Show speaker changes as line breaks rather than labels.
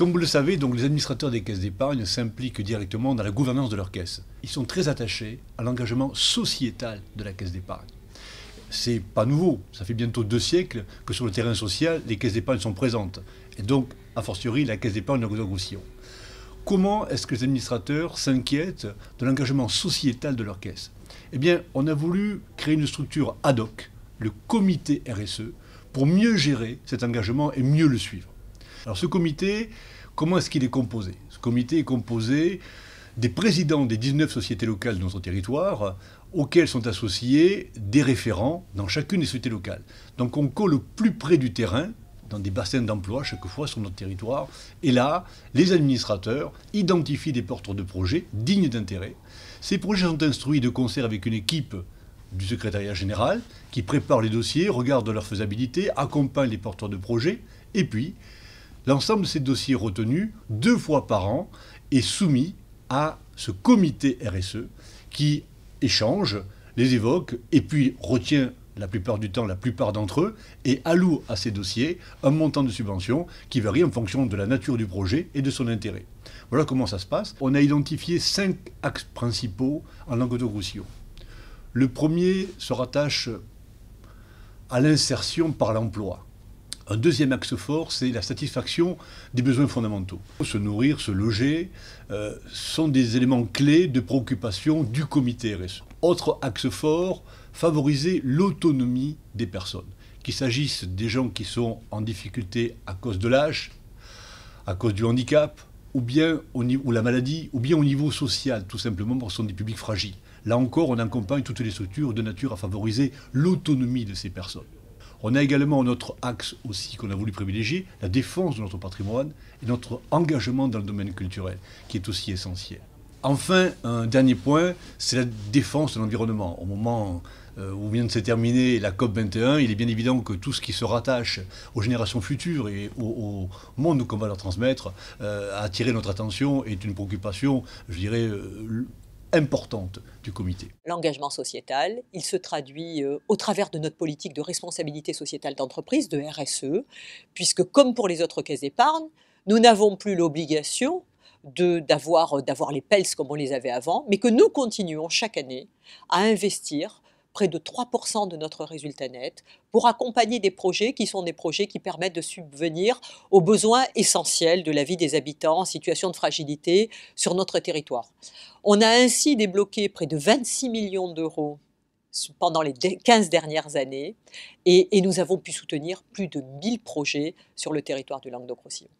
Comme vous le savez, donc, les administrateurs des caisses d'épargne s'impliquent directement dans la gouvernance de leurs caisses. Ils sont très attachés à l'engagement sociétal de la caisse d'épargne. C'est pas nouveau, ça fait bientôt 2 siècles que sur le terrain social, les caisses d'épargne sont présentes. Et donc, a fortiori, la caisse d'épargne Languedoc-Roussillon. Comment est-ce que les administrateurs s'inquiètent de l'engagement sociétal de leur caisse? Eh bien, on a voulu créer une structure ad hoc, le comité RSE, pour mieux gérer cet engagement et mieux le suivre. Alors ce comité, comment est-ce qu'il est composé? Ce comité est composé des présidents des 19 sociétés locales de notre territoire, auxquels sont associés des référents dans chacune des sociétés locales. Donc on colle au plus près du terrain, dans des bassins d'emploi chaque fois sur notre territoire, et là, les administrateurs identifient des porteurs de projets dignes d'intérêt. Ces projets sont instruits de concert avec une équipe du secrétariat général qui prépare les dossiers, regarde leur faisabilité, accompagne les porteurs de projets, et puis l'ensemble de ces dossiers retenus 2 fois par an est soumis à ce comité RSE qui échange, les évoque et puis retient la plupart du temps la plupart d'entre eux et alloue à ces dossiers un montant de subvention qui varie en fonction de la nature du projet et de son intérêt. Voilà comment ça se passe. On a identifié 5 axes principaux en Languedoc-Roussillon. Le premier se rattache à l'insertion par l'emploi. Un deuxième axe fort, c'est la satisfaction des besoins fondamentaux. Se nourrir, se loger, sont des éléments clés de préoccupation du comité RSE. Autre axe fort, favoriser l'autonomie des personnes. Qu'il s'agisse des gens qui sont en difficulté à cause de l'âge, à cause du handicap, ou la maladie, ou bien au niveau social, tout simplement parce que ce sont des publics fragiles. Là encore, on accompagne toutes les structures de nature à favoriser l'autonomie de ces personnes. On a également notre axe aussi qu'on a voulu privilégier, la défense de notre patrimoine et notre engagement dans le domaine culturel, qui est aussi essentiel. Enfin, un dernier point, c'est la défense de l'environnement. Au moment où vient de se terminer la COP21, il est bien évident que tout ce qui se rattache aux générations futures et au monde qu'on va leur transmettre, à attirer notre attention, est une préoccupation, je dirais, importante du comité.
L'engagement sociétal, il se traduit au travers de notre politique de responsabilité sociétale d'entreprise, de RSE, puisque comme pour les autres caisses d'épargne, nous n'avons plus l'obligation d'avoir les PELS comme on les avait avant, mais que nous continuons chaque année à investir près de 3% de notre résultat net pour accompagner des projets qui sont des projets qui permettent de subvenir aux besoins essentiels de la vie des habitants en situation de fragilité sur notre territoire. On a ainsi débloqué près de 26 millions d'euros pendant les 15 dernières années et nous avons pu soutenir plus de 1000 projets sur le territoire du Languedoc-Roussillon.